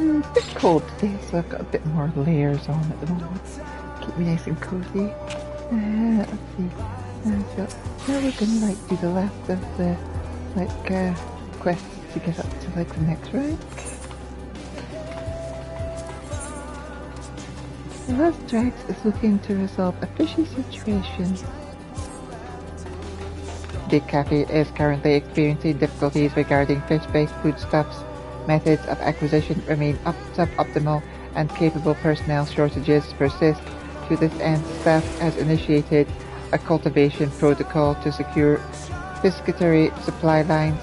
It's a bit cold today, so I've got a bit more layers on at the moment. Keep me nice and cozy. Let's see. So now we're gonna do the last of the quests to get up to the next rank. The last Drax is looking to resolve a fishy situation. The cafe is currently experiencing difficulties regarding fish-based foodstuffs. Methods of acquisition remain suboptimal and capable personnel shortages persist. To this end, staff has initiated a cultivation protocol to secure piscatory supply lines.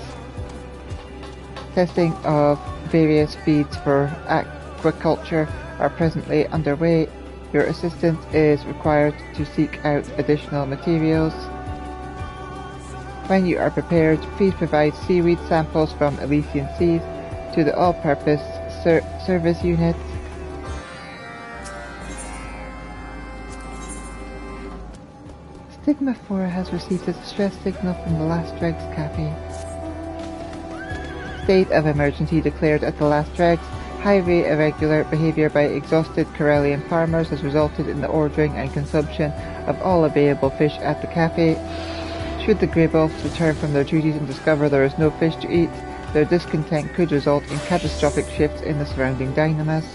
Testing of various feeds for aquaculture are presently underway. Your assistance is required to seek out additional materials. When you are prepared, please provide seaweed samples from Elysian seas to the all-purpose service unit. Stigma 4 has received a distress signal from the Last Dregs Cafe. State of emergency declared at the Last Dregs. Highly irregular behaviour by exhausted Corellian farmers has resulted in the ordering and consumption of all available fish at the cafe. Should the Grey Wolves return from their duties and discover there is no fish to eat, their discontent could result in catastrophic shifts in the surrounding dynamics.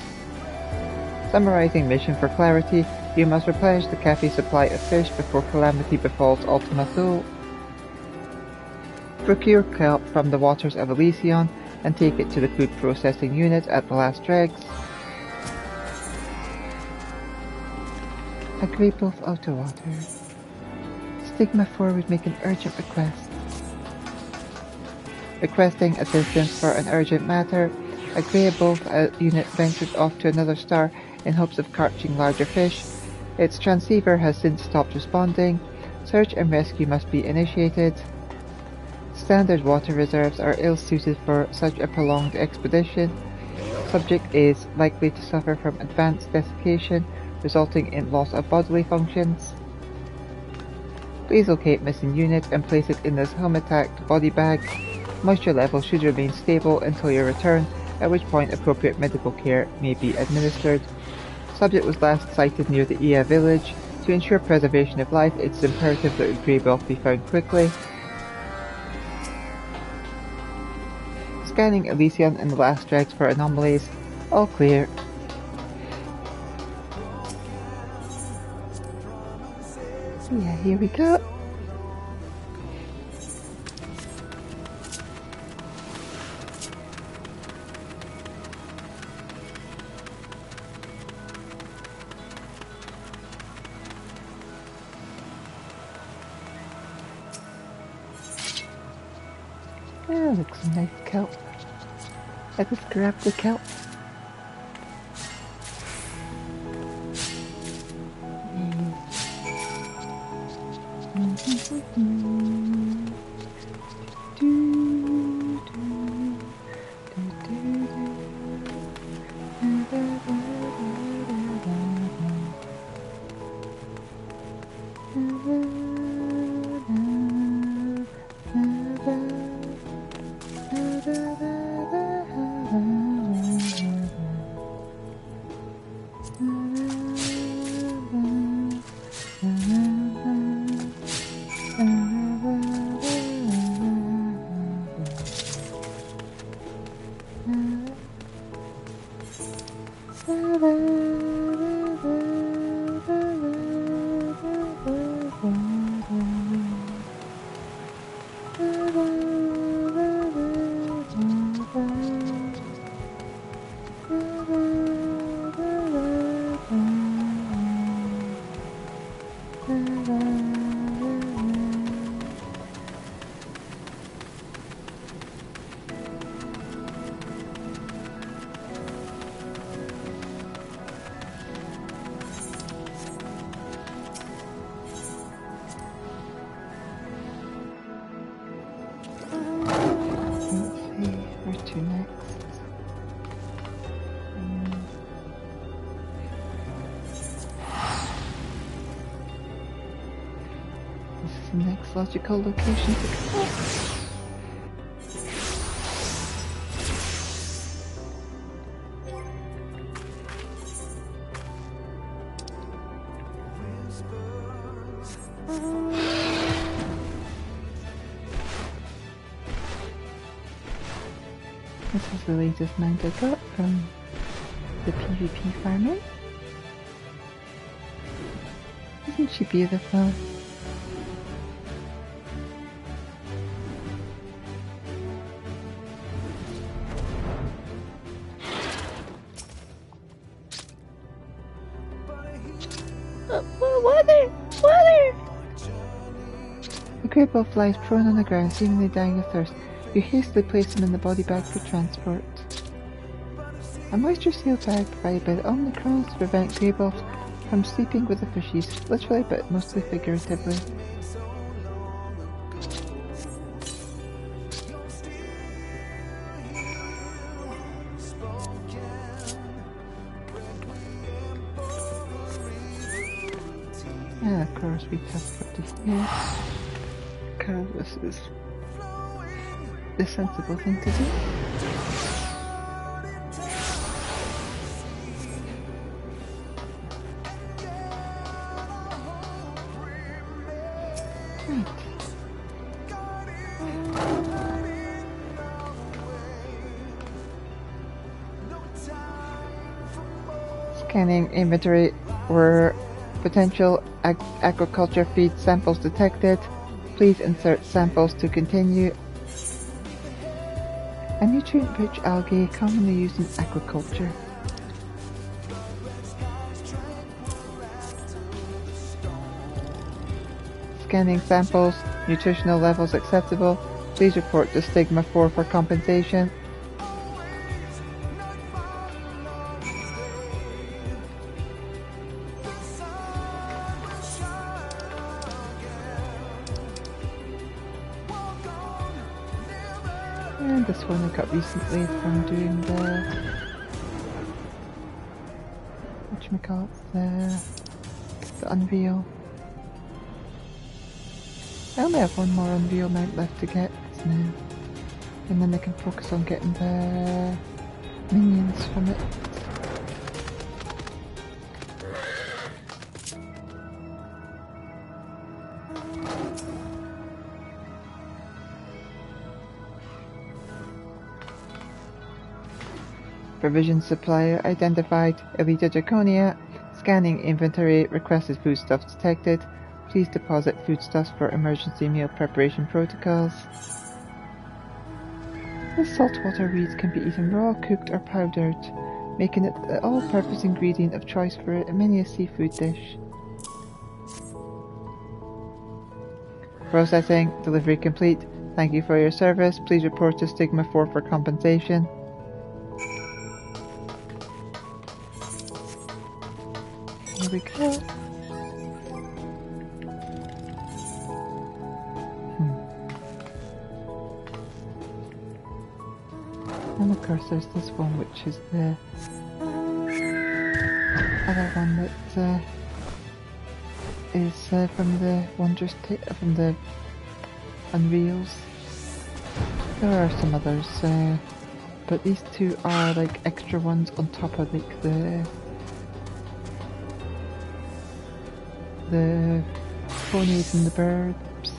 Summarizing mission for clarity, you must replenish the cafe's supply of fish before calamity befalls Ultima Thule. Procure kelp from the waters of Elysion and take it to the food processing unit at the Last Dregs. A Grey Wolf out of water. Stigma 4 would make an urgent request. Requesting assistance for an urgent matter, a Grey Wolf unit ventured off to another star in hopes of catching larger fish. Its transceiver has since stopped responding. Search and rescue must be initiated. Standard water reserves are ill-suited for such a prolonged expedition. Subject is likely to suffer from advanced desiccation, resulting in loss of bodily functions. Please locate missing unit and place it in this helmet-tacked body bag. Moisture level should remain stable until your return, at which point appropriate medical care may be administered. Subject was last sighted near the Ia village. To ensure preservation of life, it is imperative that the Grey Wolf be found quickly. Scanning Elysion and the Last Dregs for anomalies. All clear. Yeah, here we go. Oh, looks a nice kelp. I just grabbed the kelp. The next logical location to go. This is the latest mount I got from the PvP farming. Isn't she beautiful? Water! Water! The grey wolf lies prone on the ground, seemingly dying of thirst. You hastily place him in the body bag for transport. A moisture sealed bag provided by the Omnicrons to prevent grey wolves from sleeping with the fishies, literally but mostly figuratively. And of course we teleported here, because this is the sensible thing to do. Right. Scanning inventory were potential aquaculture feed samples detected. Please insert samples to continue. A nutrient-rich algae commonly used in aquaculture. Scanning samples. Nutritional levels acceptable. Please report to Stigma 4 for compensation. And this one I got recently from doing the the Unreal. I only have one more Unreal mount left to get now, and then I can focus on getting the minions from it. Provision supplier identified. Elita Draconia. Scanning inventory. Requested foodstuffs detected. Please deposit foodstuffs for emergency meal preparation protocols. This saltwater reed can be eaten raw, cooked or powdered, making it the all-purpose ingredient of choice for many a seafood dish. Processing. Delivery complete. Thank you for your service. Please report to Stigma 4 for compensation. Here we go. And of course there's this one, which is the other one that is from the from the Unreals. There are some others, but these two are like extra ones on top of like the ponies and the birds.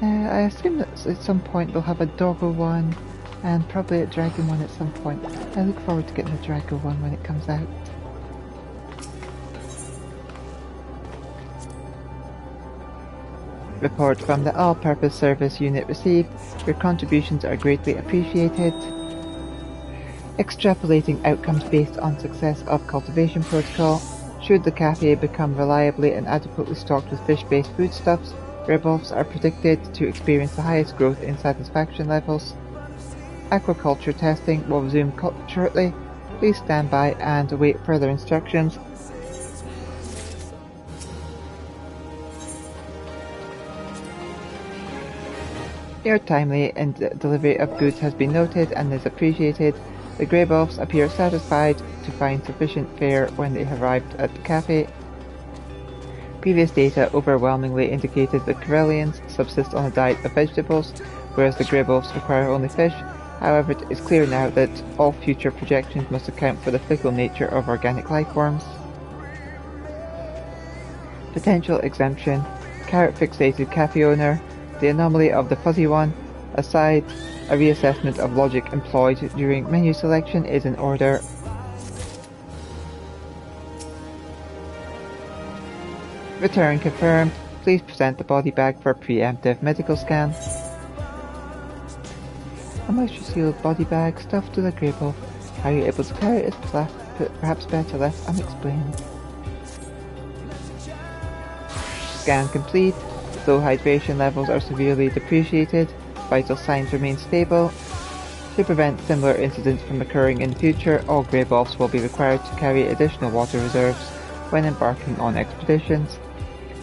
I assume that at some point they'll have a doggo one and probably a dragon one at some point. I look forward to getting the dragon one when it comes out. Report from the All-Purpose Service Unit received. Your contributions are greatly appreciated. Extrapolating outcomes based on success of cultivation protocol. Should the cafe become reliably and adequately stocked with fish-based foodstuffs, Rebelfs are predicted to experience the highest growth in satisfaction levels. Aquaculture testing will resume shortly. Please stand by and await further instructions. Your timely delivery of goods has been noted and is appreciated. The Grey Wolves appear satisfied to find sufficient fare when they arrived at the cafe. Previous data overwhelmingly indicated that Corellians subsist on a diet of vegetables, whereas the Grey Wolves require only fish. However, it is clear now that all future projections must account for the fickle nature of organic life forms. Potential exemption. Carrot fixated cafe owner. The anomaly of the fuzzy one. Aside, a reassessment of logic employed during menu selection is in order. Return confirmed. Please present the body bag for preemptive medical scan. A moisture sealed body bag stuffed with a grey wolf. How you're able to carry it is perhaps better left unexplained. Scan complete. Low hydration levels are severely depreciated. Vital signs remain stable. To prevent similar incidents from occurring in the future, all grey wolves will be required to carry additional water reserves when embarking on expeditions.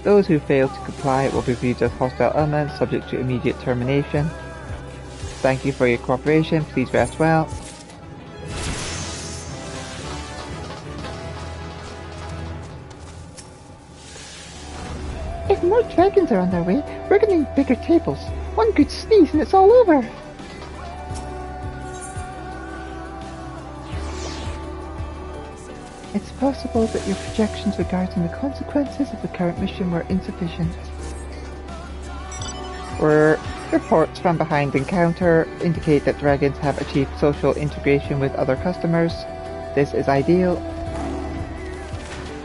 Those who fail to comply will be viewed as hostile elements subject to immediate termination. Thank you for your cooperation. Please rest well. If more dragons are on their way, we're going to need bigger tables. One good sneeze and it's all over. It's possible that your projections regarding the consequences of the current mission were insufficient. Reports from behind encounter indicate that dragons have achieved social integration with other customers. This is ideal.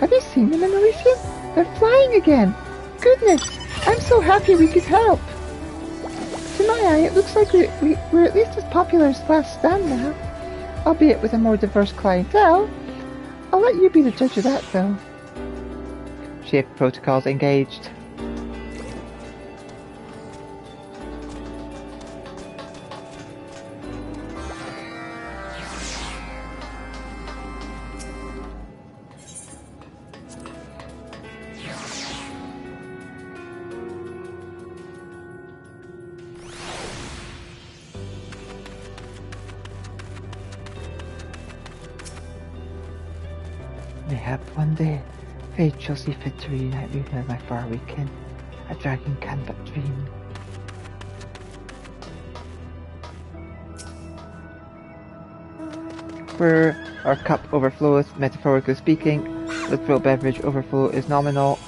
Have you seen them in Elysium? They're flying again! Goodness! I'm so happy we could help! To my eye, it looks like we're at least as popular as Last Stand now. Albeit with a more diverse clientele. I'll let you be the judge of that, though. Ship protocols engaged. Mayhap one day, fate shall see fit to reunite me with my faraway kin. A dragon can but dream. Where our cup overflows, metaphorically speaking, literal beverage overflow is nominal.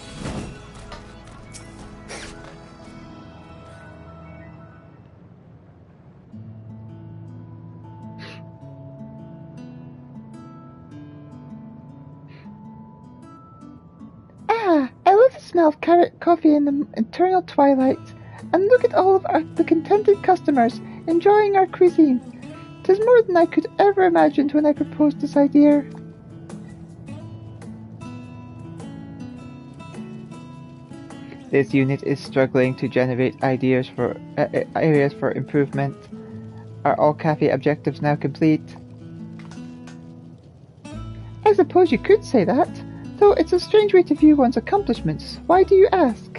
Smell of carrot coffee in the eternal twilight, and look at all of the contented customers enjoying our cuisine. 'Tis more than I could ever imagined when I proposed this idea. This unit is struggling to generate ideas for areas for improvement. Are all cafe objectives now complete? I suppose you could say that. Though it's a strange way to view one's accomplishments. Why do you ask?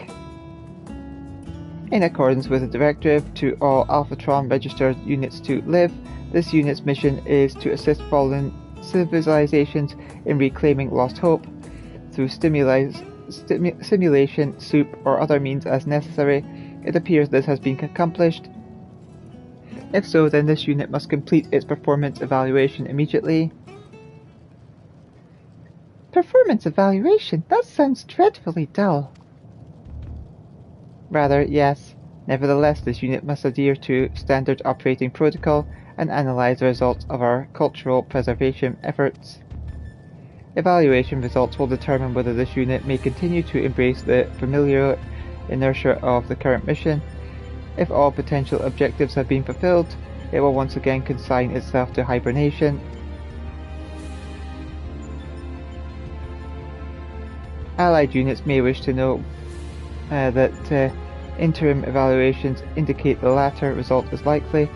In accordance with the directive to all Alphatron registered units to live, this unit's mission is to assist fallen civilizations in reclaiming lost hope through simulation, soup, or other means as necessary. It appears this has been accomplished. If so, then this unit must complete its performance evaluation immediately. Performance evaluation? That sounds dreadfully dull. Rather, yes. Nevertheless, this unit must adhere to standard operating protocol and analyze the results of our cultural preservation efforts. Evaluation results will determine whether this unit may continue to embrace the familiar inertia of the current mission. If all potential objectives have been fulfilled, it will once again consign itself to hibernation. Allied units may wish to know that interim evaluations indicate the latter result is likely.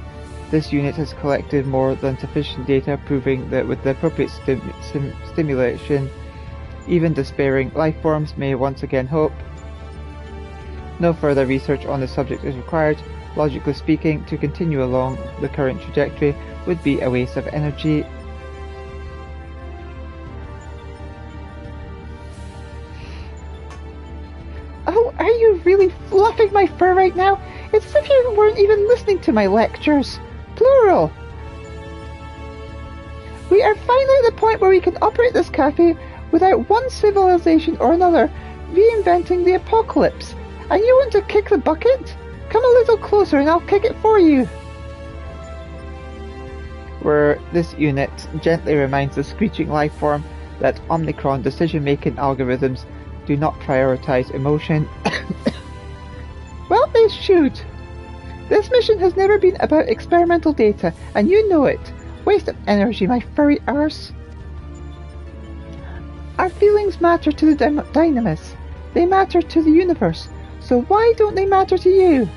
This unit has collected more than sufficient data proving that with the appropriate stimulation, even despairing life forms may once again hope. No further research on the subject is required. Logically speaking, to continue along the current trajectory would be a waste of energy. Oh, are you really fluffing my fur right now? It's as if you weren't even listening to my lectures. Plural. We are finally at the point where we can operate this cafe without one civilization or another reinventing the apocalypse. And you want to kick the bucket? Come a little closer and I'll kick it for you. Where this unit gently reminds the screeching lifeform that Omicron decision-making algorithms do not prioritize emotion. Well, they should. This mission has never been about experimental data, and you know it. Waste of energy, my furry arse. Our feelings matter to the Dynamis. They matter to the universe. So why don't they matter to you?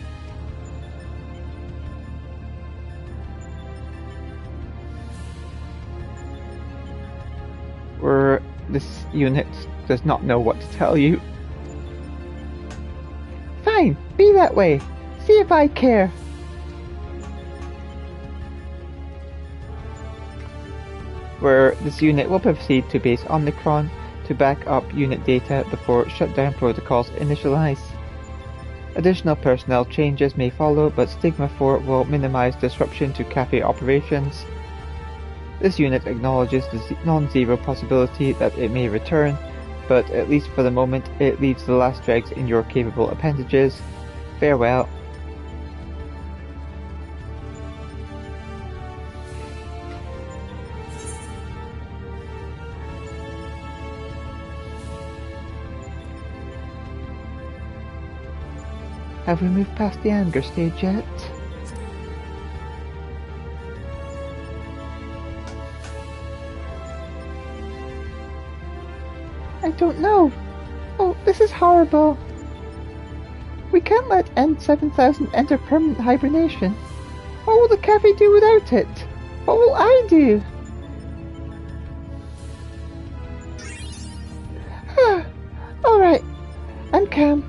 Where this unit does not know what to tell you. Fine, be that way. See if I care. Where this unit will proceed to base Omicron to back up unit data before shutdown protocols initialize. Additional personnel changes may follow, but Stigma 4 will minimize disruption to cafe operations. This unit acknowledges the non-zero possibility that it may return, but at least for the moment it leaves the last dregs in your capable appendages. Farewell. Have we moved past the anger stage yet? I don't know. Oh, this is horrible. We can't let N7000 enter permanent hibernation. What will the cafe do without it? What will I do? Alright, I'm calm.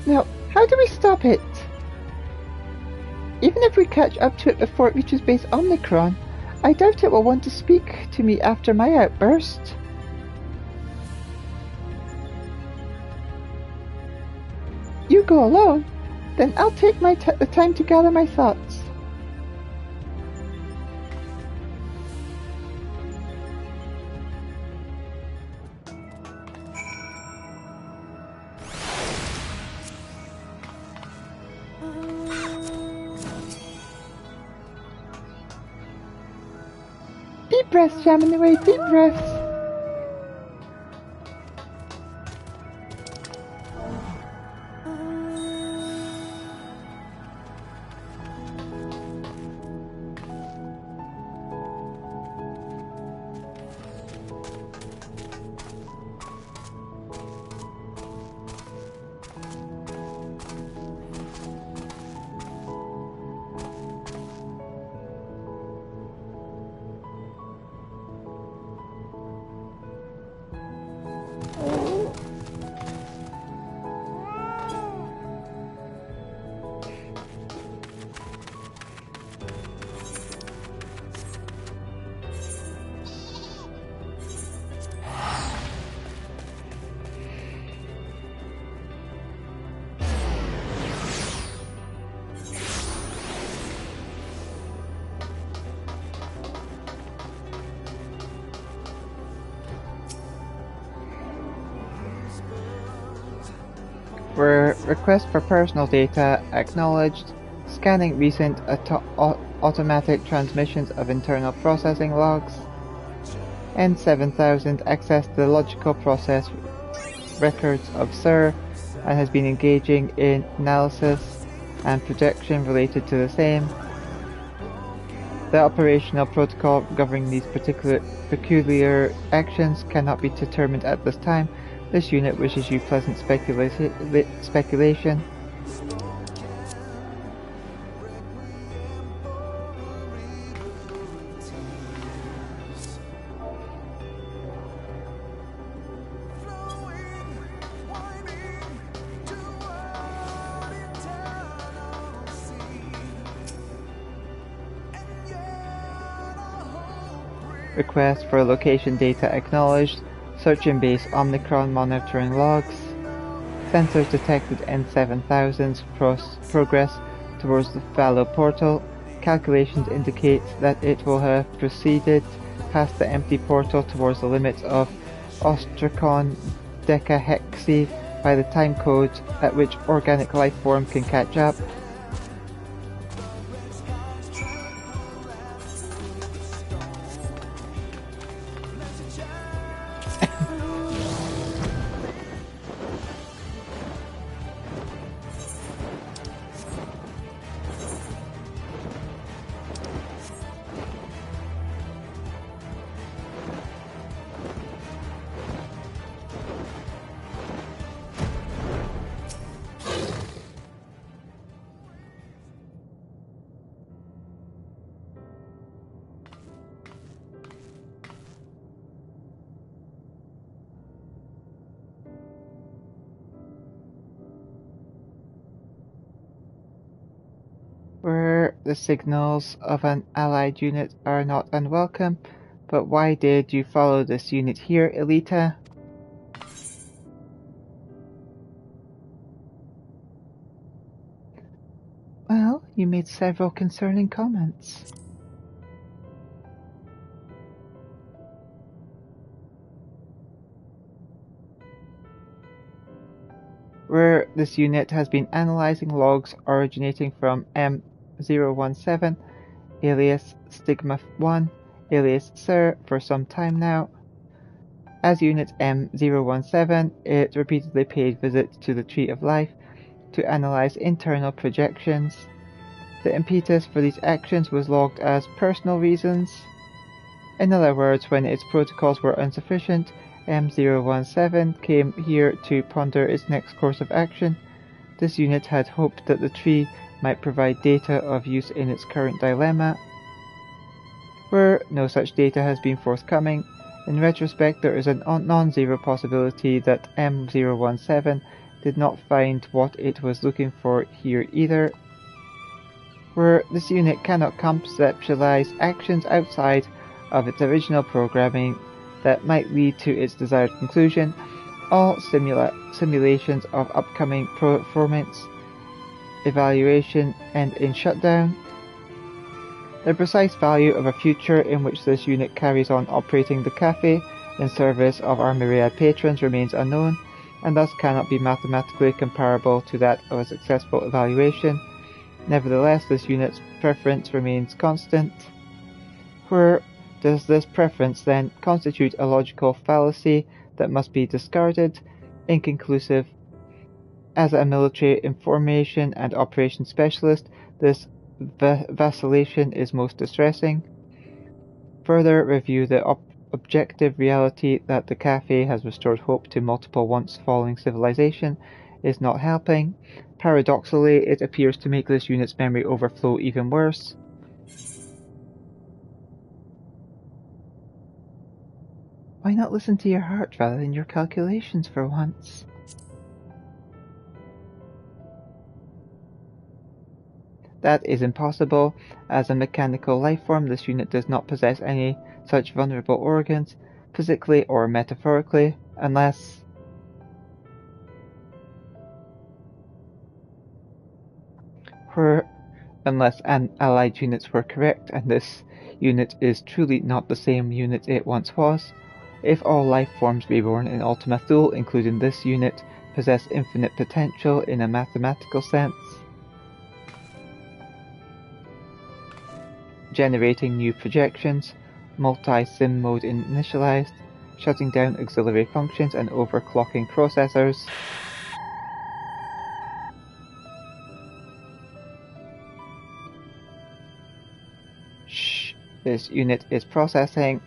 Now, how do we stop it? Even if we catch up to it before it reaches base Omicron, I doubt it will want to speak to me after my outburst. You go alone? Then I'll take the time to gather my thoughts. Deep breaths, jamming away, deep breaths. Request for personal data acknowledged. Scanning recent automatic transmissions of internal processing logs. N7000 accessed the logical process records of SIR and has been engaging in analysis and projection related to the same. The operational protocol governing these peculiar actions cannot be determined at this time. This unit wishes you pleasant speculation. Request for location data acknowledged. Search and base Omicron monitoring logs. Sensors detected N7000's progress towards the fallow portal. Calculations indicate that it will have proceeded past the empty portal towards the limits of Ostracon Decahexy by the time code at which organic life form can catch up. Where the signals of an allied unit are not unwelcome, but why did you follow this unit here, Elita? Well, you made several concerning comments. Where this unit has been analyzing logs originating from M017, alias Stigma-1, alias Sir, for some time now. As Unit M017, it repeatedly paid visits to the Tree of Life to analyze internal projections. The impetus for these actions was logged as personal reasons. In other words, when its protocols were insufficient, M017 came here to ponder its next course of action. This unit had hoped that the tree might provide data of use in its current dilemma. Where no such data has been forthcoming, in retrospect there is a non-zero possibility that M017 did not find what it was looking for here either. Where this unit cannot conceptualize actions outside of its original programming that might lead to its desired conclusion, all simulations of upcoming performance evaluation end in shutdown. The precise value of a future in which this unit carries on operating the cafe in service of our myriad patrons remains unknown, and thus cannot be mathematically comparable to that of a successful evaluation. Nevertheless, this unit's preference remains constant. Where does this preference then constitute a logical fallacy that must be discarded? Inconclusive. As a military information and operations specialist, this vacillation is most distressing. Further review the objective reality that the cafe has restored hope to multiple once-falling civilization is not helping. Paradoxically, it appears to make this unit's memory overflow even worse. Why not listen to your heart rather than your calculations for once? That is impossible. As a mechanical lifeform, this unit does not possess any such vulnerable organs, physically or metaphorically, unless allied units were correct, and this unit is truly not the same unit it once was. If all life forms reborn in Ultima Thule, including this unit, possess infinite potential in a mathematical sense, generating new projections, multi-sim mode initialized, shutting down auxiliary functions and overclocking processors. Shh, this unit is processing.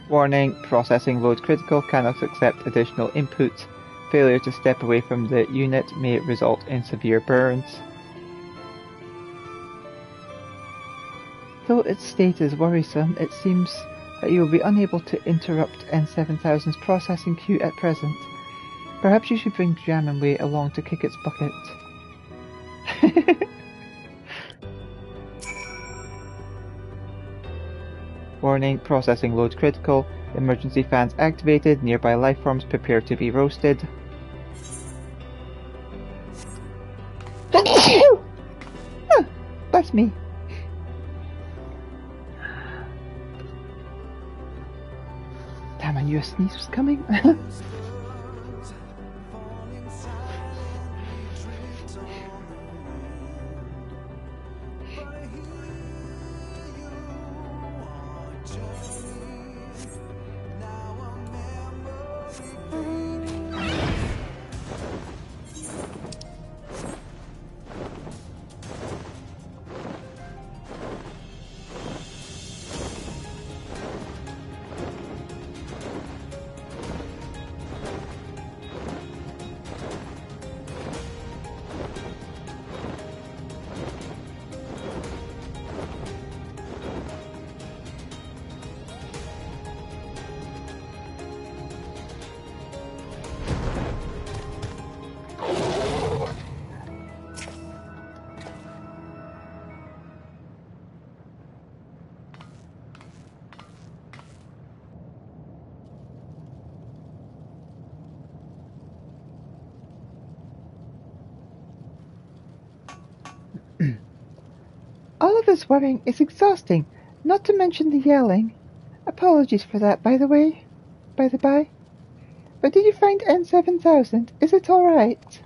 Warning, processing load critical, cannot accept additional input. Failure to step away from the unit may result in severe burns. Though its state is worrisome, it seems that you will be unable to interrupt N7000's processing queue at present. Perhaps you should bring Jamminway along to kick its bucket. Warning, processing load critical, emergency fans activated, nearby lifeforms prepare to be roasted. Bless me. knew a sneeze was coming. All of this worrying is exhausting, not to mention the yelling. Apologies for that, by the by. But did you find N7000? Is it alright?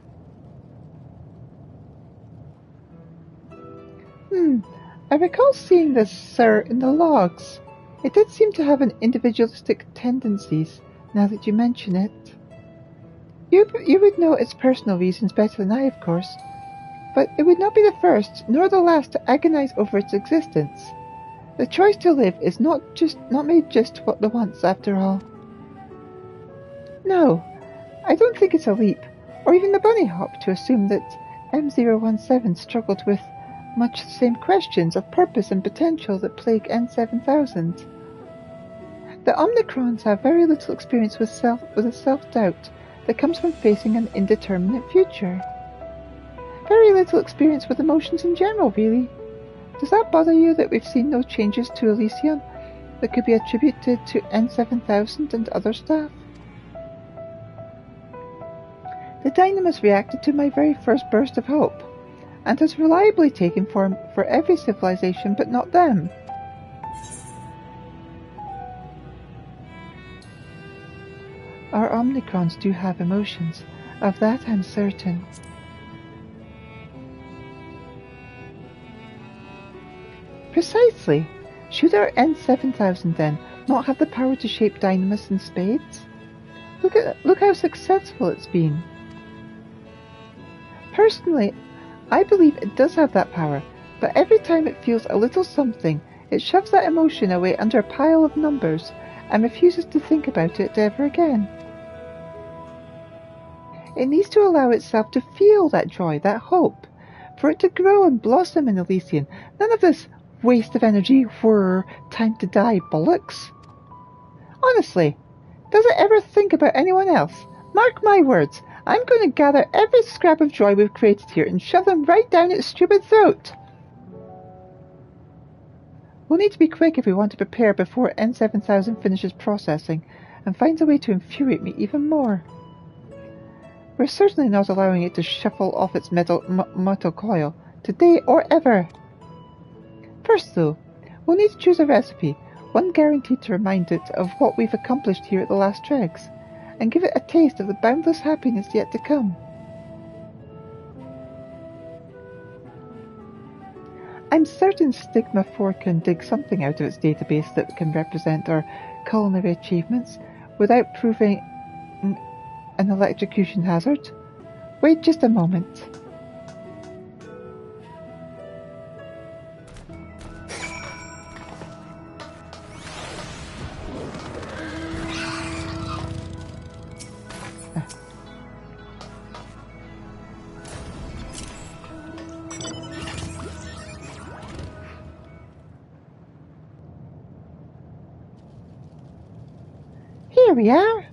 I recall seeing this, sir, in the logs. It did seem to have an individualistic tendencies, now that you mention it. You would know its personal reasons better than I, of course. But it would not be the first, nor the last, to agonize over its existence. The choice to live is not made just what the once, after all. No, I don't think it's a leap, or even a bunny hop, to assume that M017 struggled with much the same questions of purpose and potential that plague N7000. The Omnicrons have very little experience with a self-doubt that comes from facing an indeterminate future. Very little experience with emotions in general, really. Does that bother you that we've seen no changes to Elysium that could be attributed to N7000 and other staff? The Dynamis reacted to my very first burst of hope, and has reliably taken form for every civilization but not them. Our Omnicrons do have emotions, of that I'm certain. Precisely. Should our N7000 then not have the power to shape Dynamis in spades? Look how successful it's been. Personally, I believe it does have that power, but every time it feels a little something, it shoves that emotion away under a pile of numbers and refuses to think about it ever again. It needs to allow itself to feel that joy, that hope, for it to grow and blossom in Elysian. None of this waste of energy, whir, time to die bollocks. Honestly, does it ever think about anyone else? Mark my words, I'm going to gather every scrap of joy we've created here and shove them right down its stupid throat. We'll need to be quick if we want to prepare before N7000 finishes processing and finds a way to infuriate me even more. We're certainly not allowing it to shuffle off its metal coil, today or ever. First though, we'll need to choose a recipe, one guaranteed to remind it of what we've accomplished here at the last dregs, and give it a taste of the boundless happiness yet to come. I'm certain Stigma 4 can dig something out of its database that can represent our culinary achievements without proving an electrocution hazard. Wait just a moment. Here we are.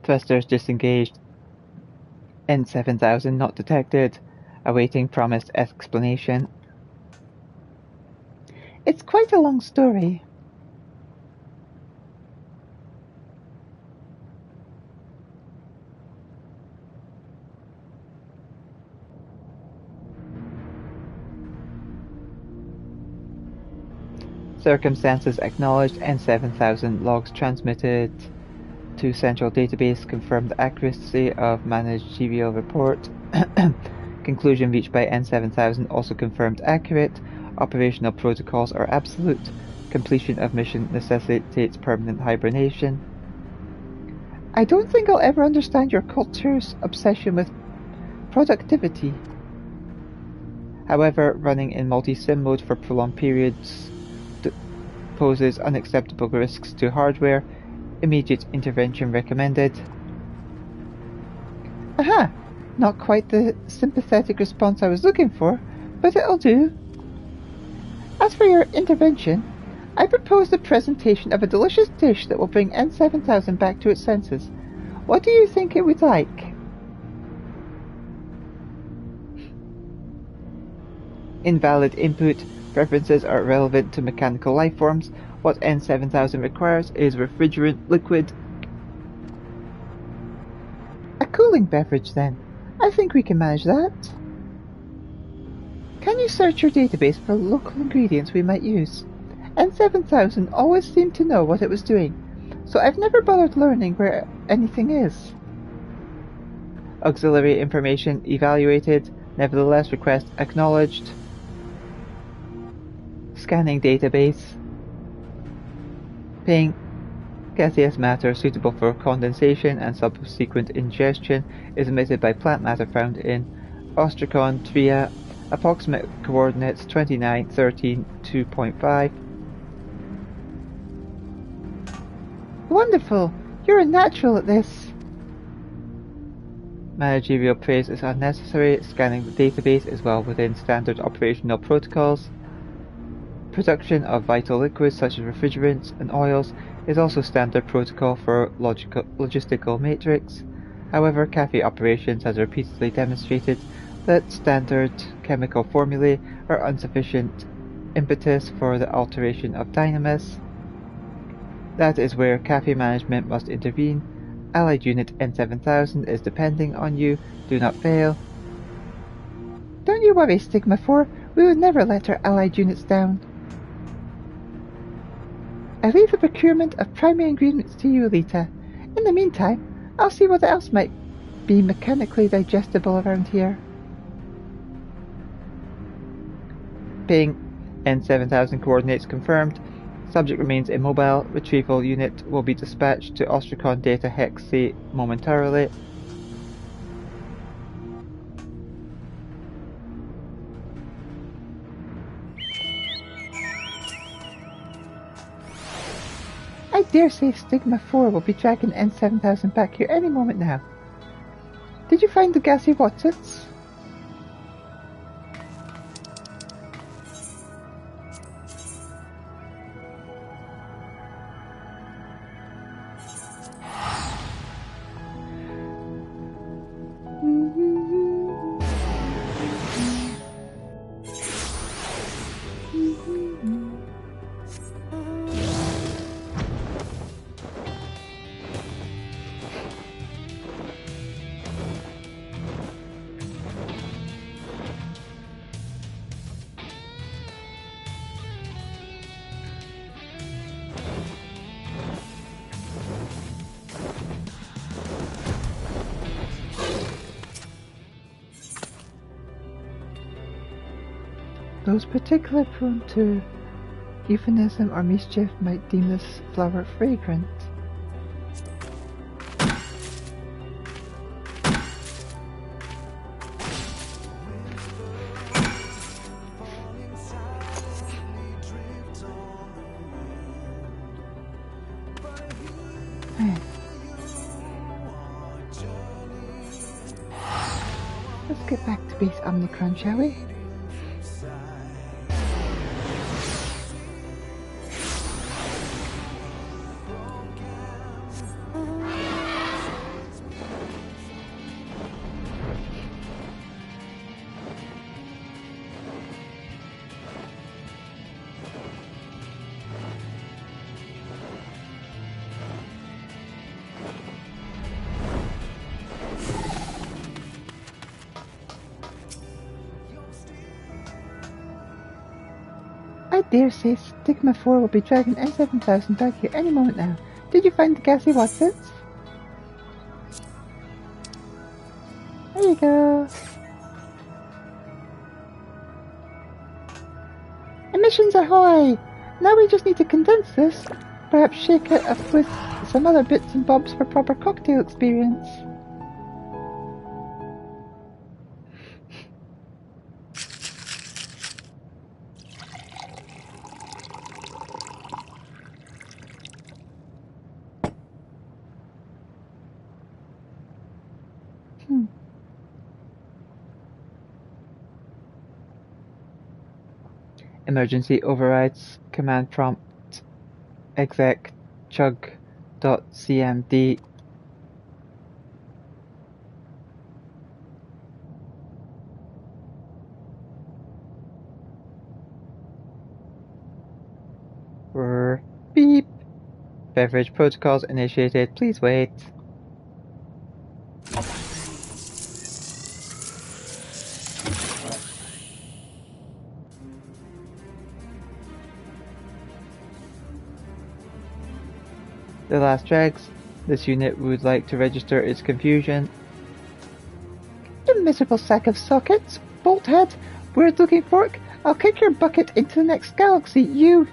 Thrusters disengaged. N7000 not detected. Awaiting promised explanation. It's quite a long story. Circumstances acknowledged. N7000 logs transmitted to central database confirm the accuracy of managed GVL report. Conclusion reached by N7000 also confirmed accurate. Operational protocols are absolute. Completion of mission necessitates permanent hibernation. I don't think I'll ever understand your culture's obsession with productivity. However, running in multi-sim mode for prolonged periods poses unacceptable risks to hardware. Immediate intervention recommended. Aha! Not quite the sympathetic response I was looking for, but it'll do. As for your intervention, I propose the presentation of a delicious dish that will bring N7000 back to its senses. What do you think it would like? Invalid input. Preferences are relevant to mechanical lifeforms. What N7000 requires is refrigerant liquid. A cooling beverage, then. I think we can manage that. Can you search your database for local ingredients we might use? N7000 always seemed to know what it was doing, so I've never bothered learning where anything is. Auxiliary information evaluated. Nevertheless, request acknowledged. Scanning database. Ping. Gaseous matter suitable for condensation and subsequent ingestion is emitted by plant matter found in Ostracon Tria. Approximate coordinates 29, 13, 2.5. Wonderful! You're a natural at this! Managerial praise is unnecessary. Scanning the database is well within standard operational protocols. Production of vital liquids such as refrigerants and oils is also standard protocol for logistical matrix. However, cafe operations has repeatedly demonstrated that standard chemical formulae are insufficient impetus for the alteration of dynamis. That is where cafe management must intervene. Allied Unit N7000 is depending on you. Do not fail. Don't you worry, Stigma 4. We would never let our allied units down. I leave the procurement of primary ingredients to you, Elita. In the meantime, I'll see what else might be mechanically digestible around here. Ping. N7000 coordinates confirmed. Subject remains immobile. Retrieval unit will be dispatched to Ostracon Data Hexe momentarily. I dare say Stigma 4 will be dragging N7000 back here any moment now. Did you find the gassy Watsons? Those particularly prone to euphemism or mischief might deem this flower fragrant. Let's get back to base Omnicron, shall we? dare say Stigma 4 will be dragging N7000 back here any moment now. Did you find the gassy Watsons? There you go. Emissions ahoy! Now we just need to condense this. Perhaps shake it up with some other bits and bobs for proper cocktail experience. Emergency overrides. Command prompt exec chug.cmd. Beep. Beverage protocols initiated. Please wait. The last dregs. This unit would like to register its confusion. You miserable sack of sockets, bolthead, weird-looking fork. I'll kick your bucket into the next galaxy, you...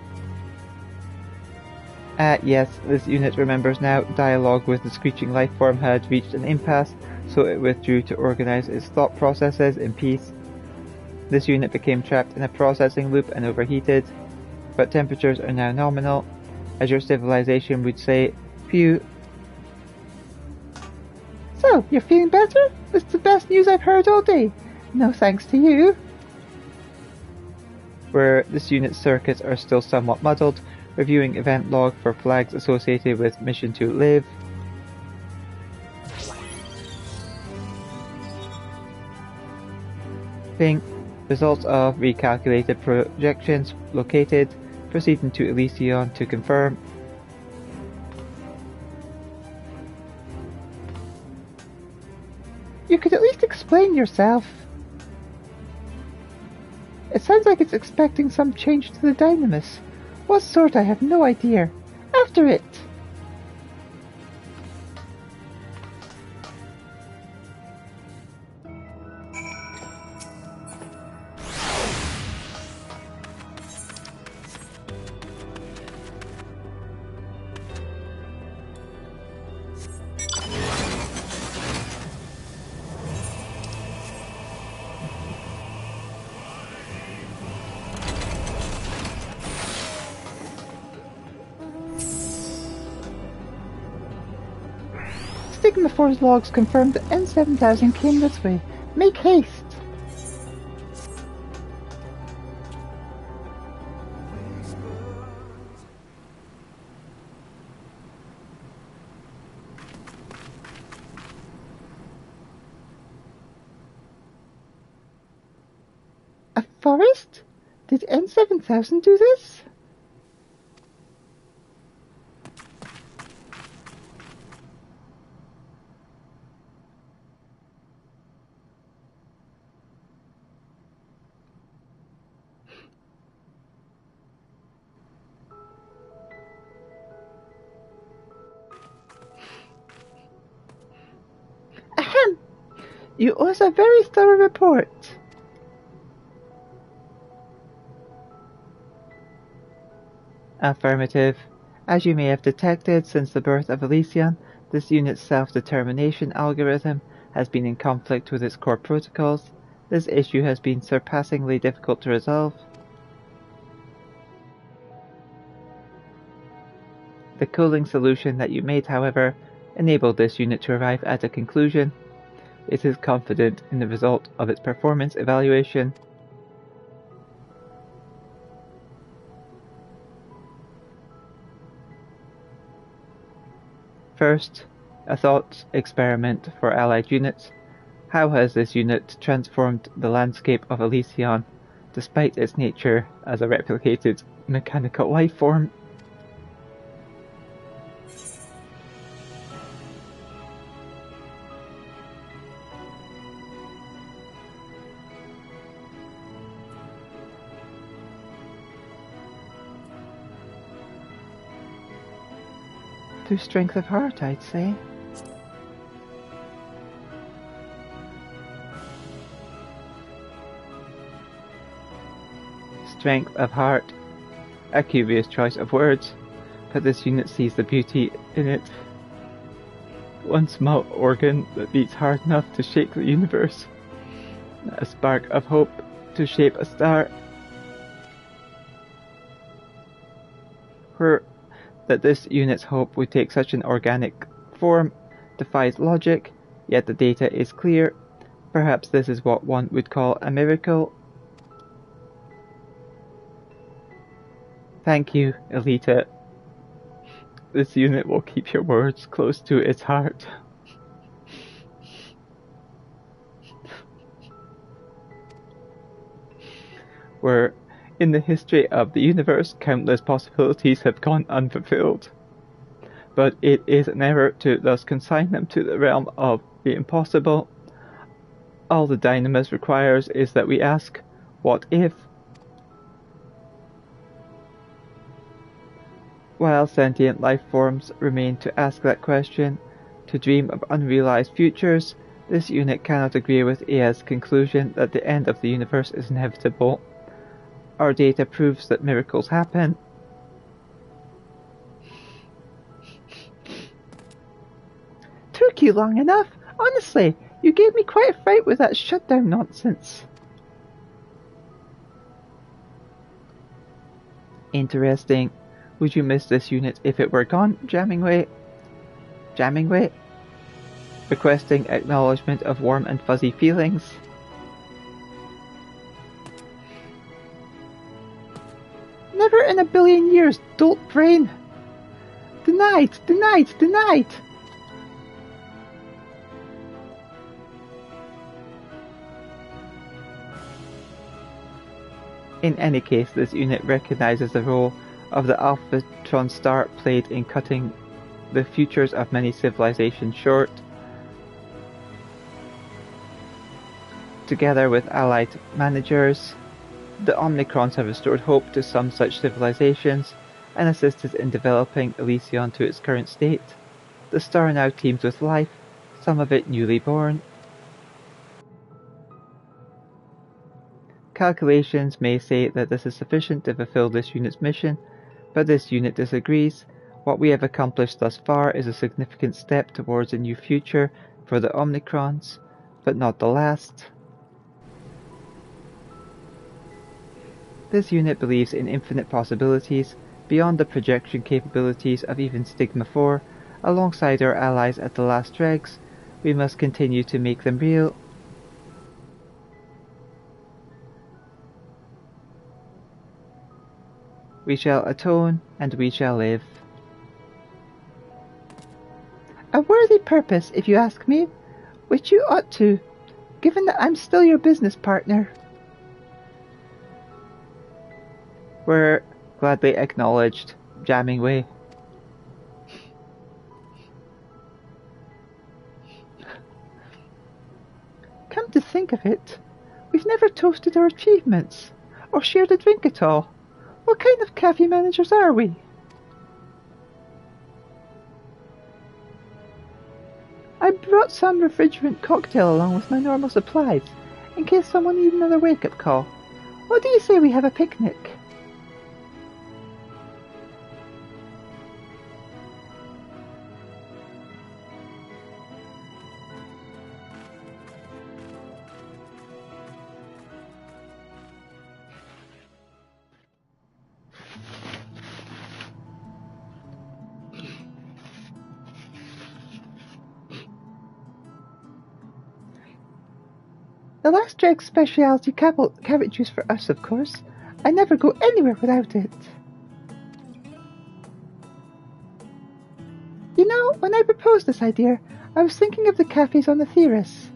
Yes, this unit remembers now. Dialogue with the screeching lifeform had reached an impasse, so it withdrew to organize its thought processes in peace. This unit became trapped in a processing loop and overheated, but temperatures are now nominal. As your civilization would say, phew. So, you're feeling better? It's the best news I've heard all day. No thanks to you. Where this unit's circuits are still somewhat muddled, reviewing event log for flags associated with mission to live. Ping. Results of recalculated projections located. Proceeding to Elysion to confirm. You could at least explain yourself. It sounds like it's expecting some change to the dynamis. What sort, I have no idea. After it! Stigma 4's logs confirmed that N7000 came this way. Make haste! A forest? Did N7000 do this? Ahem! You owe us a very thorough report. Affirmative. As you may have detected since the birth of Elysion, this unit's self-determination algorithm has been in conflict with its core protocols. This issue has been surpassingly difficult to resolve. The cooling solution that you made, however, enabled this unit to arrive at a conclusion. It is confident in the result of its performance evaluation. First, a thought experiment for allied units. How has this unit transformed the landscape of Elysion, despite its nature as a replicated mechanical life form? Through strength of heart, I'd say. Strength of heart. A curious choice of words, but this unit sees the beauty in it. One small organ that beats hard enough to shake the universe. A spark of hope to shape a star. That this unit's hope would take such an organic form defies logic, yet the data is clear. Perhaps this is what one would call a miracle. Thank you, Elita. This unit will keep your words close to its heart. Where in the history of the universe, countless possibilities have gone unfulfilled. But it is an error to thus consign them to the realm of the impossible. All the Dynamis requires is that we ask, what if? While sentient life forms remain to ask that question, to dream of unrealized futures, this unit cannot agree with Ea's conclusion that the end of the universe is inevitable. Our data proves that miracles happen. Took you long enough. Honestly, you gave me quite a fright with that shutdown nonsense. Interesting. Would you miss this unit if it were gone, Jammingway? Jammingway? Requesting acknowledgement of warm and fuzzy feelings. Never in a billion years, dolt brain! Denied! Denied! Denied! In any case, this unit recognizes the role of the Alphatron star played in cutting the futures of many civilizations short. Together with allied managers, the Omnicrons have restored hope to some such civilizations and assisted in developing Elysion to its current state. The star now teems with life, some of it newly born. Calculations may say that this is sufficient to fulfill this unit's mission, but this unit disagrees. What we have accomplished thus far is a significant step towards a new future for the Omnicrons, but not the last. This unit believes in infinite possibilities, beyond the projection capabilities of even Stigma 4. Alongside our allies at the last dregs, we must continue to make them real. We shall atone, and we shall live. A worthy purpose, if you ask me, which you ought to, given that I'm still your business partner. We're gladly acknowledged, Jammingway. Come to think of it, we've never toasted our achievements, or shared a drink at all. What kind of cafe managers are we? I brought some refrigerant cocktail along with my normal supplies, in case someone needs another wake-up call. What do you say we have a picnic? The last drag specialty carrot juice for us, of course. I never go anywhere without it. You know, when I proposed this idea, I was thinking of the cafes on the Theris.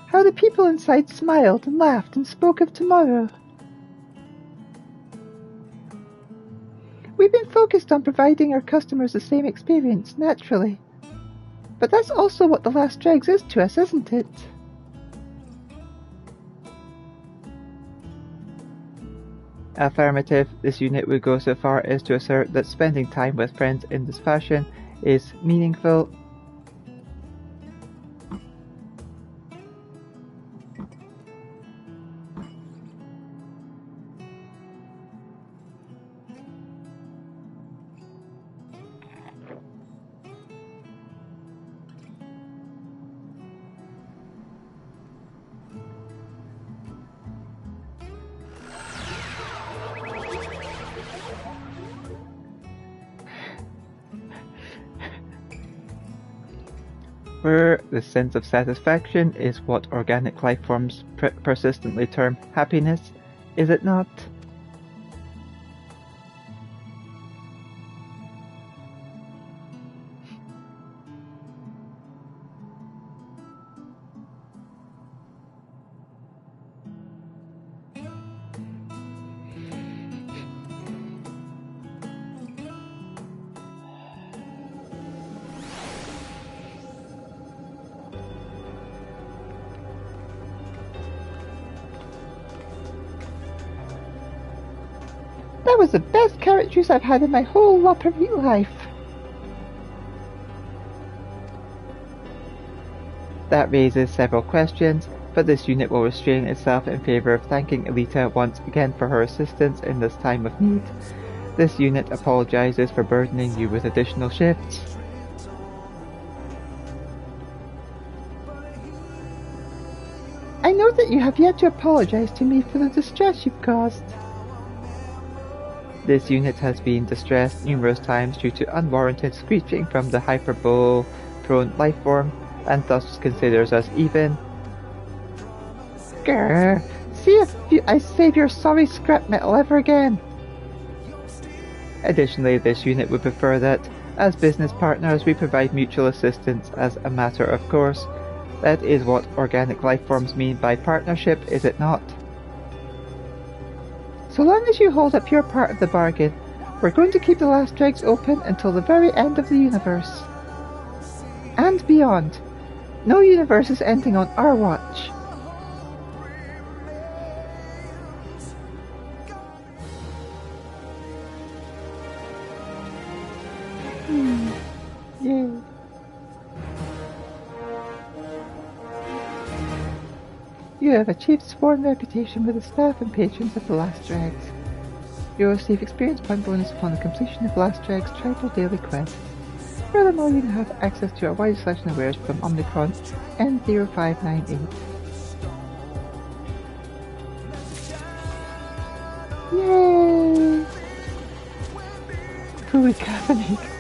How the people inside smiled and laughed and spoke of tomorrow. We've been focused on providing our customers the same experience, naturally. But that's also what the last dregs is to us, isn't it? Affirmative. This unit would go so far as to assert that spending time with friends in this fashion is meaningful. Where the sense of satisfaction is what organic life forms persistently term happiness, is it not? That was the best carrot juice I've had in my whole loppery life. That raises several questions, but this unit will restrain itself in favor of thanking Elita once again for her assistance in this time of need. This unit apologizes for burdening you with additional shifts. I know that you have yet to apologize to me for the distress you've caused. This unit has been distressed numerous times due to unwarranted screeching from the hyperbole-prone lifeform, and thus considers us even. Grr! See if I save your sorry scrap metal ever again! Additionally, this unit would prefer that, as business partners, we provide mutual assistance as a matter of course. That is what organic lifeforms mean by partnership, is it not? So long as you hold up your part of the bargain, we're going to keep the last dregs open until the very end of the universe. And beyond. No universe is ending on our watch. Yay. You have achieved sworn reputation with the staff and patrons of the Last Dregs. You will receive experience point bonus upon the completion of Last Dregs tribal daily quests. Furthermore, you can have access to a wide selection of wares from Omnicron N0598. Yay! Fully caffeinated.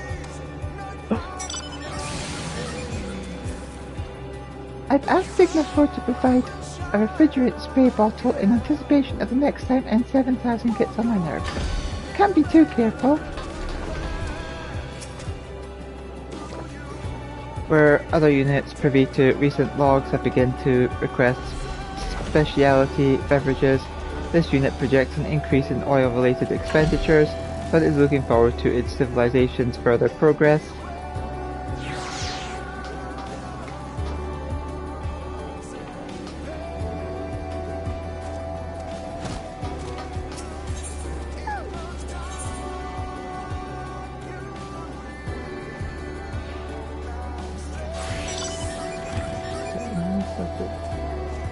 I've asked Sigma4 to provide a refrigerant spray bottle in anticipation of the next time N7000 gets on my nerves. Can't be too careful. Where other units privy to recent logs have begun to request specialty beverages, this unit projects an increase in oil-related expenditures, but is looking forward to its civilization's further progress.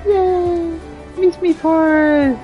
Yay! Meet me for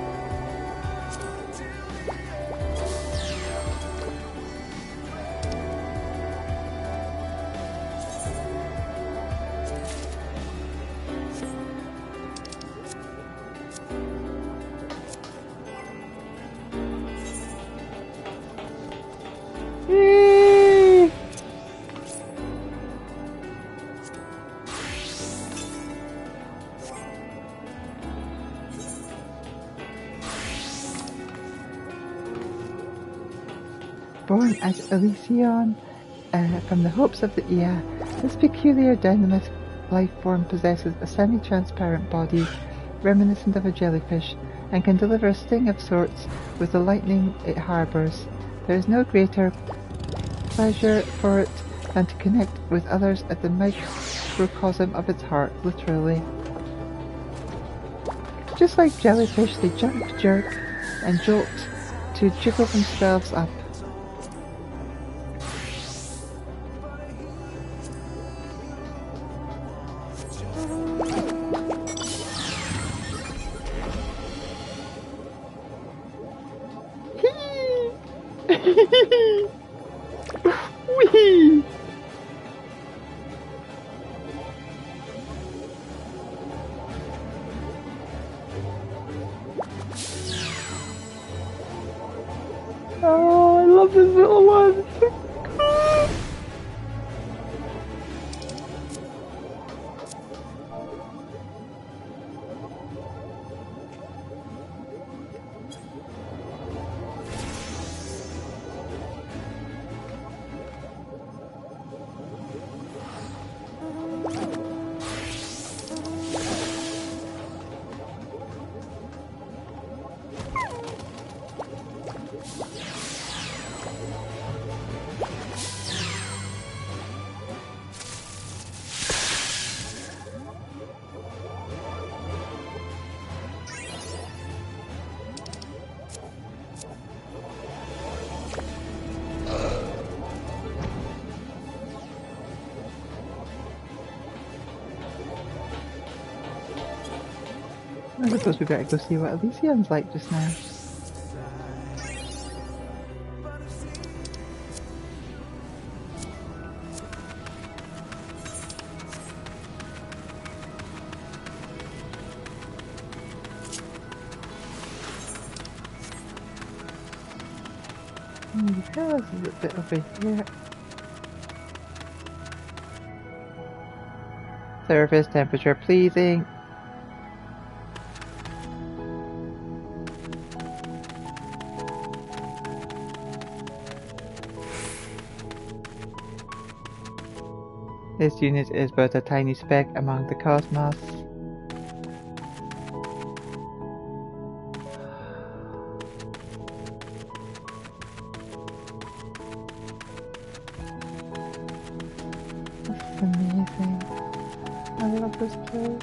born as Elysion, from the hopes of the Ea, this peculiar dynamic life form possesses a semi-transparent body reminiscent of a jellyfish and can deliver a sting of sorts with the lightning it harbours. There is no greater pleasure for it than to connect with others at the microcosm of its heart, literally. Just like jellyfish, they jump, jerk, and jolt to jiggle themselves up. Whee! Oh, I love this little one. I suppose we better go see what Elysium's like just now. Because there's a bit over here. Surface temperature pleasing. This unit is but a tiny speck among the cosmos. This is amazing. I love this place.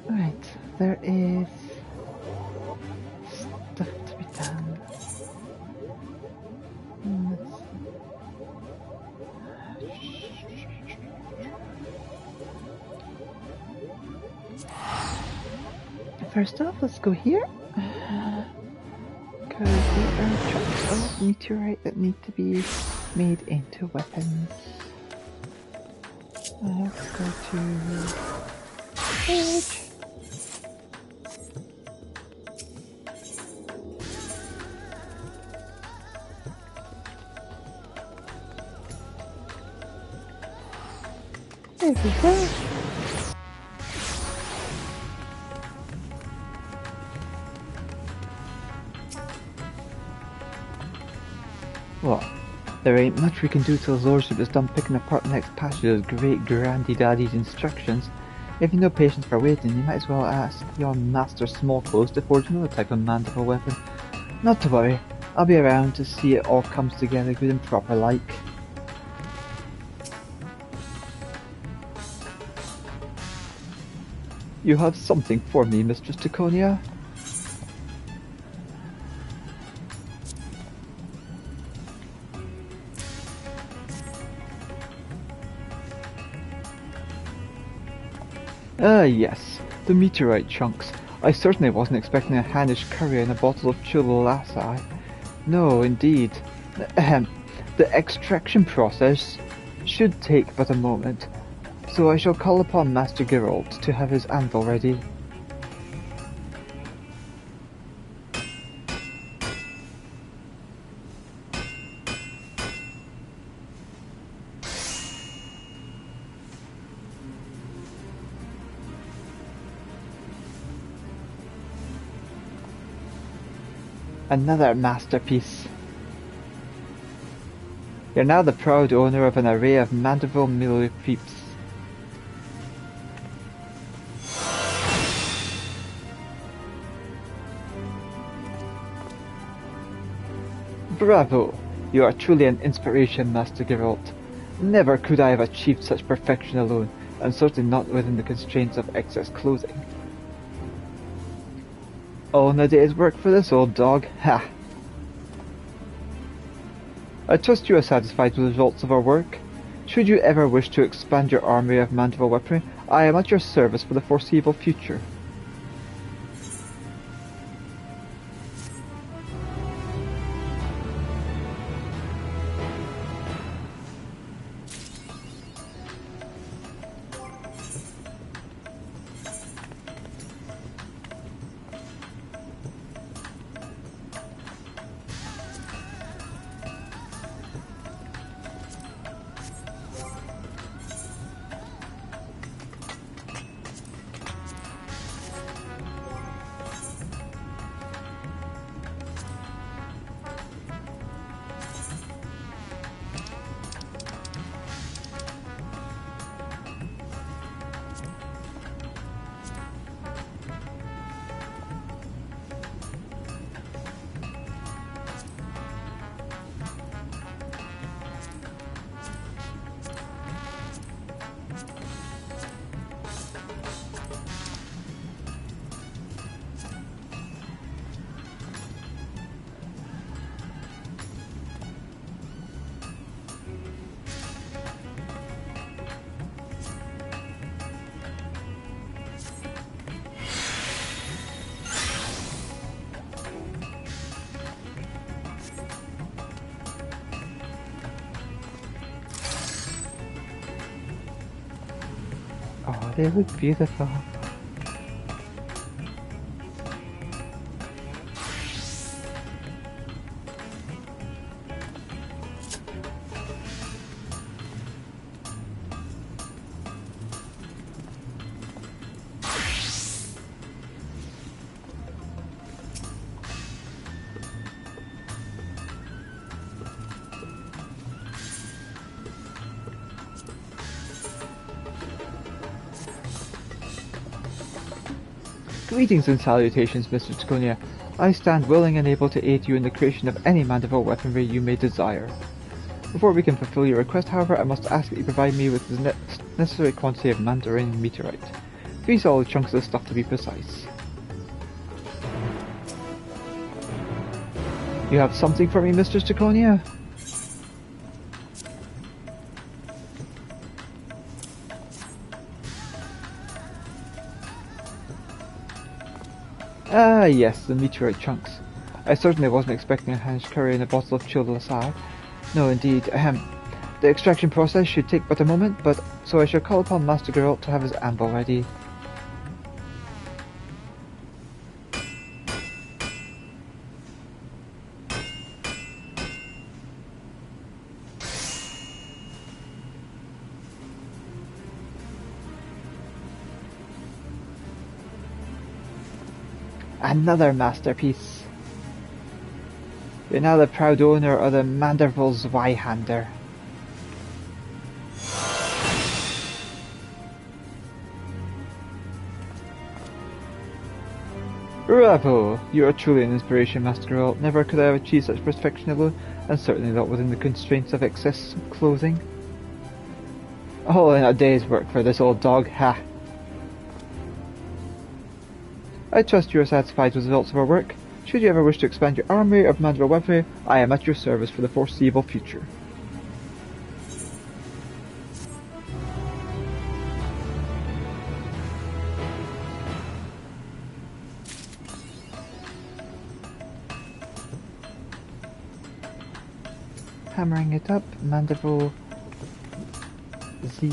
Right, there is stuff to be done. First off, let's go here. Because we are chunks of meteorite that need to be made into weapons. Let's go to storage. There we go. Well, there ain't much we can do till his lordship is done picking apart the next passage of great granddaddy daddy's instructions. If you've no patience for waiting, you might as well ask your master Smallclothes to forge another type of mandible weapon. Not to worry, I'll be around to see it all comes together good and proper like. You have something for me, Mistress Draconia? Ah, yes, the meteorite chunks. I certainly wasn't expecting a Hanish curry and a bottle of Chululasai. No, indeed. Ahem. The extraction process should take but a moment, so I shall call upon Master Geralt to have his anvil ready. Another masterpiece. You're now the proud owner of an array of Mandeville Milieu peeps. Bravo! You are truly an inspiration, Master Geralt. Never could I have achieved such perfection alone, and certainly not within the constraints of excess clothing. All in a day's work for this old dog, ha! I trust you are satisfied with the results of our work. Should you ever wish to expand your army of Mandeville weaponry, I am at your service for the foreseeable future. Oh, they look beautiful. Greetings and salutations, Mr. Draconia. I stand willing and able to aid you in the creation of any Mandeville weaponry you may desire. Before we can fulfill your request, however, I must ask that you provide me with the necessary quantity of Mandarin meteorite. 3 solid chunks of the stuff to be precise. You have something for me, Mr. Draconia? Ah, yes, the meteorite chunks. I certainly wasn't expecting a Hanish curry and a bottle of chilled lasai. No, indeed. Ahem. The extraction process should take but a moment, so I shall call upon Master Geralt to have his anvil ready. Another masterpiece. You're now the proud owner of the Mandeville Zweihander. Bravo! You are truly an inspiration, Master Geralt. Never could I have achieved such perfection alone, and certainly not within the constraints of excess clothing. All in a day's work for this old dog, ha! I trust you are satisfied with the results of our work. Should you ever wish to expand your army of Mandeville weaponry, I am at your service for the foreseeable future. Hammering it up, Mandible Z.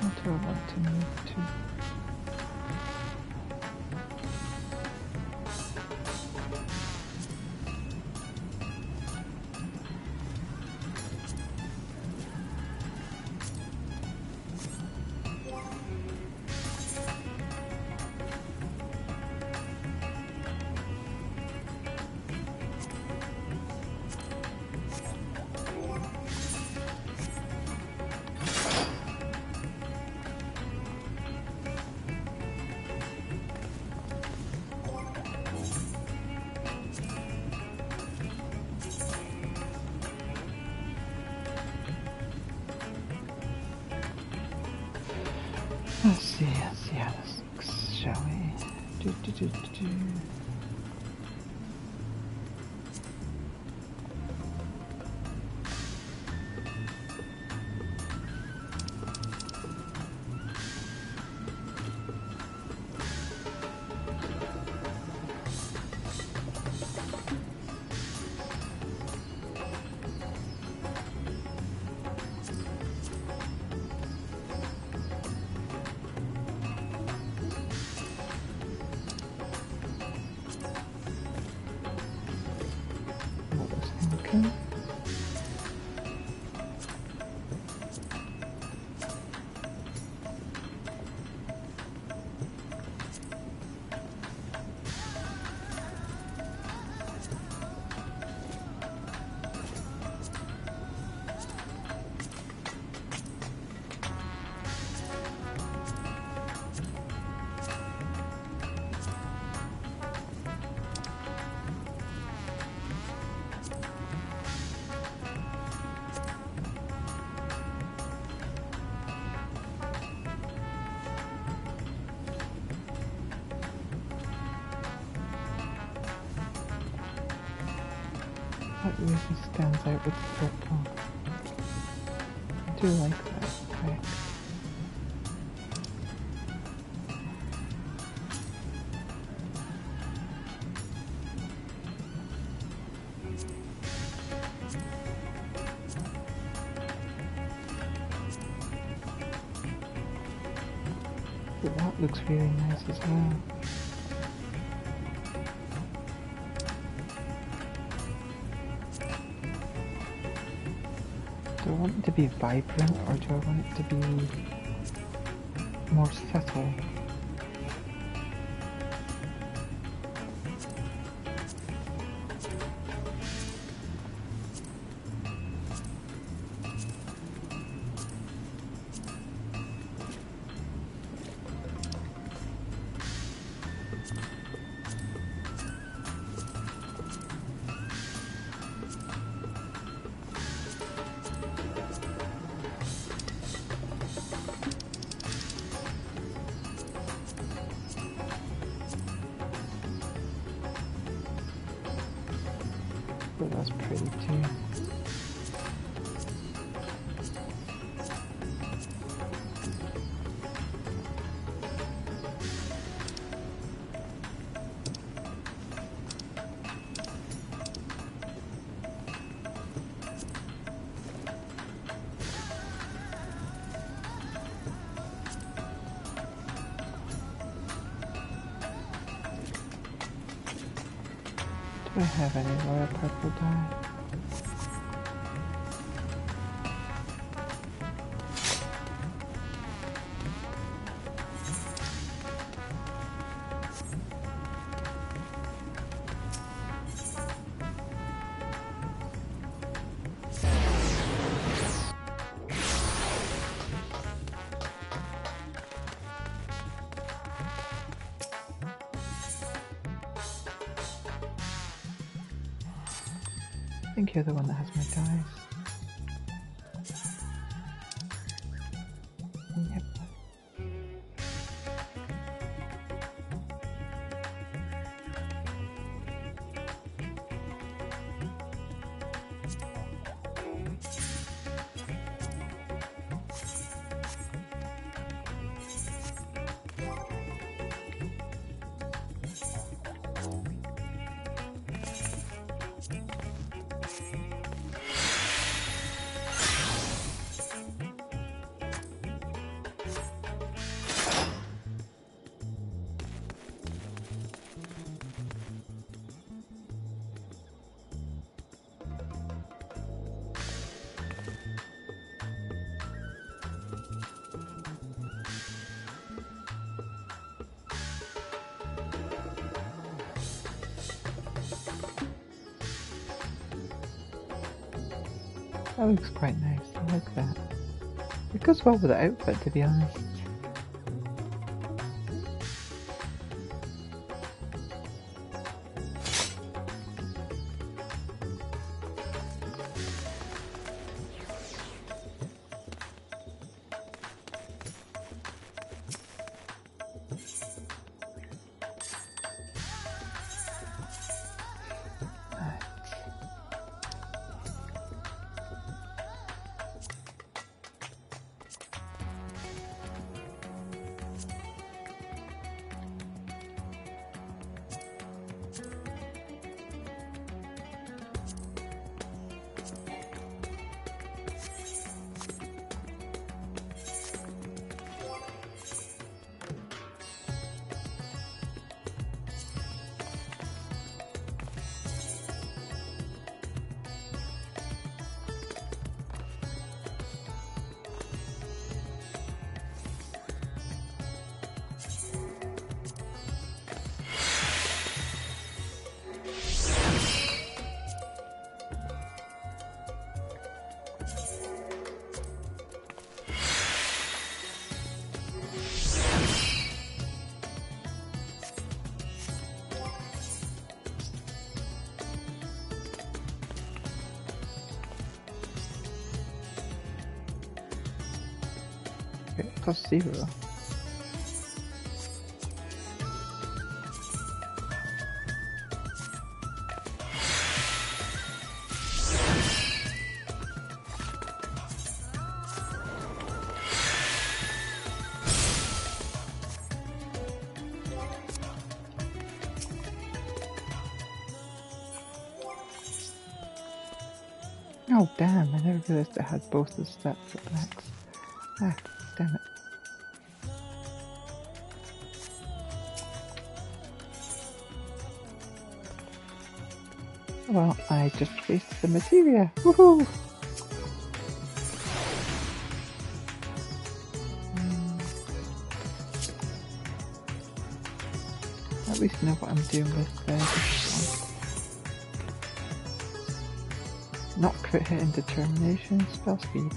What do I want to move to? Let's see how this looks, shall we? Okay. That really stands out with the purple. I do like that effect. But that looks really nice as well. Do I want it to be vibrant or do I want it to be more subtle? But that's pretty too. Do I have any royal purple dye? think you're the one that has my dice. Yep. That looks quite nice. I like that. It goes well with the outfit, to be honest. Okay, +0. Oh damn, I never realised it had both the stats for blacks. Ah, damn it. Well, I just faced the materia. Woohoo! At least know what I'm doing with this one. Not crit hit and determination, spell speed.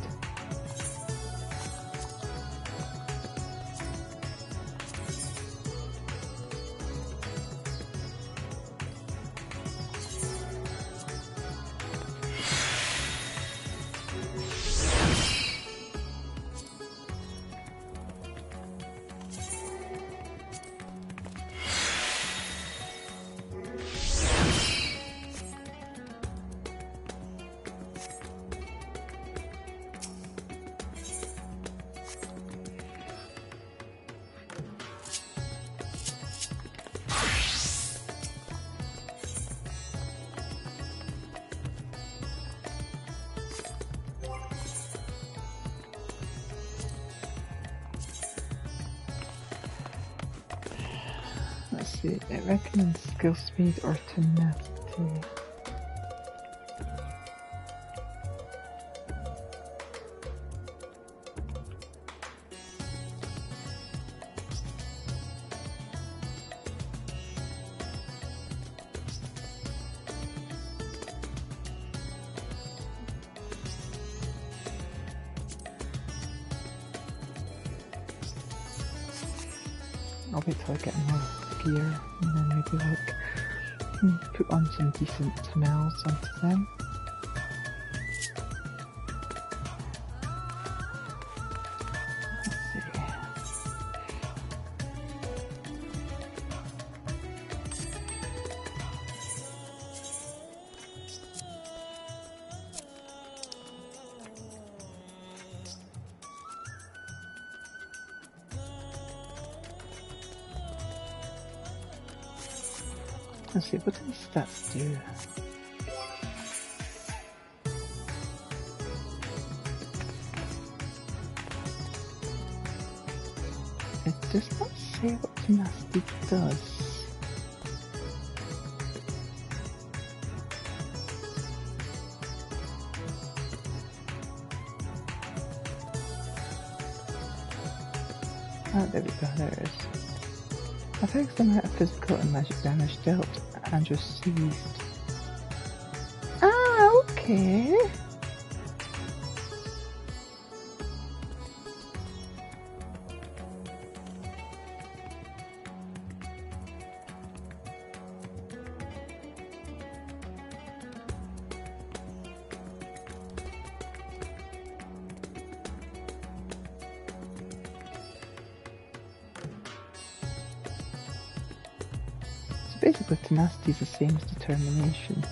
Let's see, I recommend skill speed or tenacity. I'll wait till I get more gear and then maybe like put on some decent smells onto them. Let's see, what does that do? It does not say what tenacity does. Oh, there we go, there it is. Affects the amount of physical and magic damage dealt and received. Ah, okay. Basically, tenacity is the same as determination.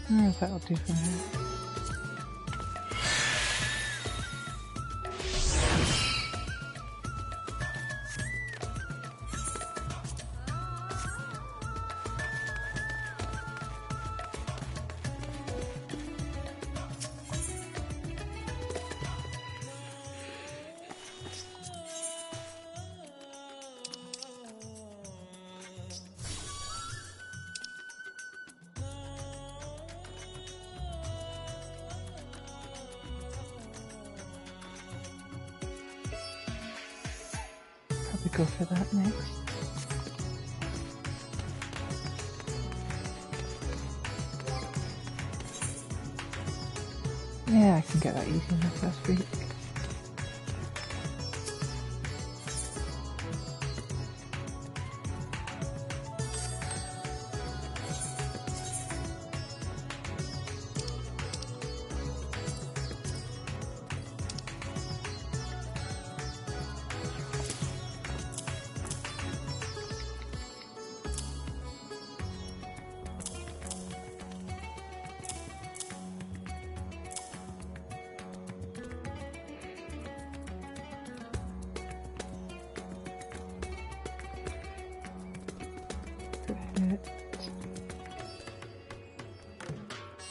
Oh, that'll do for now. Probably go for that next. Yeah, I can get that easy enough last week.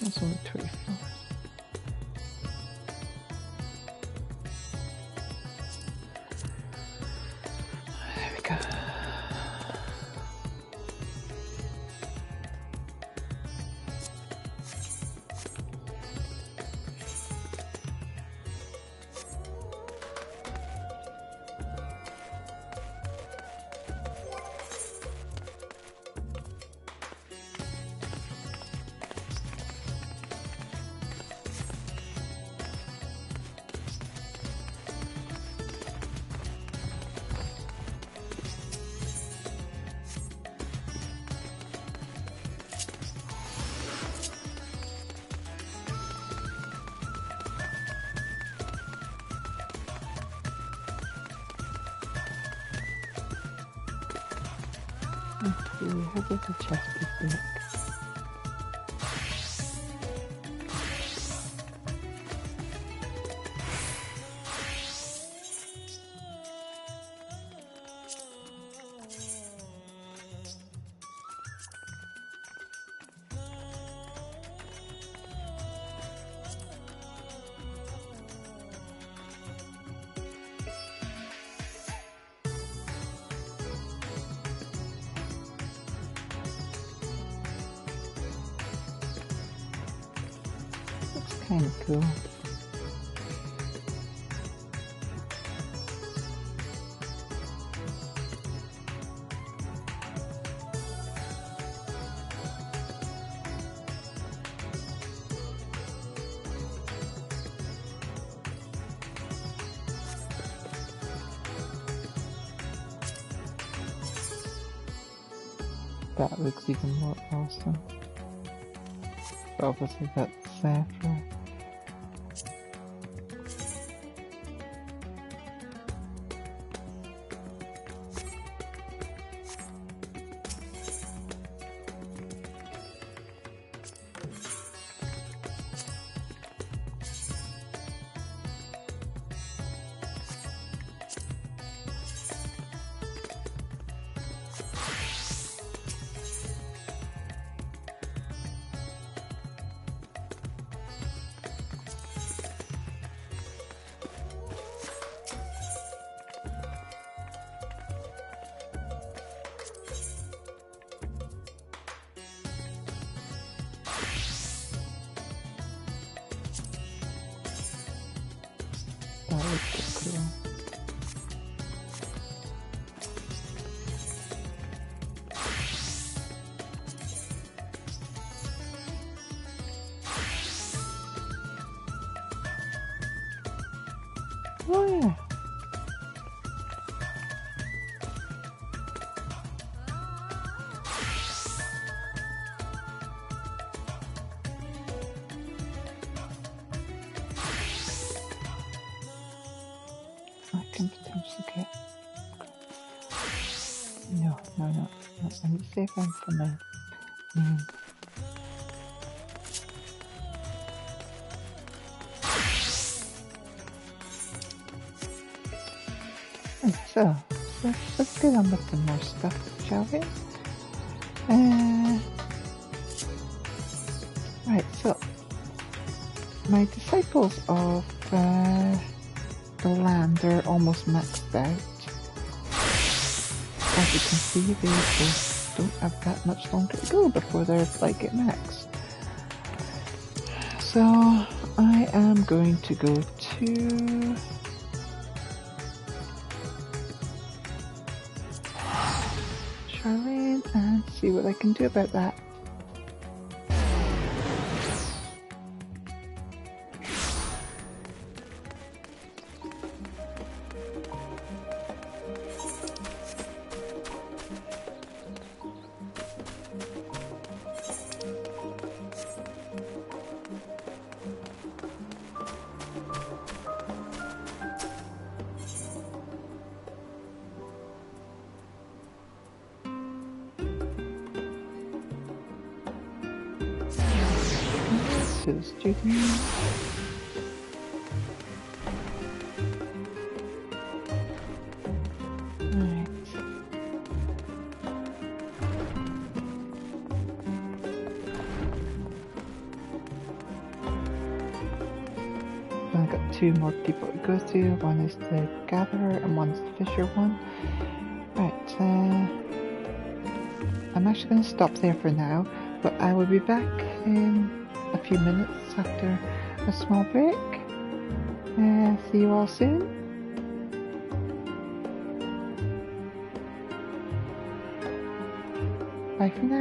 That's only 24. There we go. How does the chest look? Kind of cool. That looks even more awesome. But obviously that's saffron. That looks cool. Oh yeah. I can potentially get... No. I need to save one for now. Right, so let's get on with some more stuff, shall we? Right, so my disciples of the land are almost maxed out. As you can see, they just don't have that much longer to go before they're like at max. So I am going to go to Charlene and see what I can do about that. To the studio. Right. I've got two more people to go to. One is the gatherer and one's the fisher one. Right. I'm actually going to stop there for now, but I will be back in a few minutes after a small break. See you all soon. Bye for now.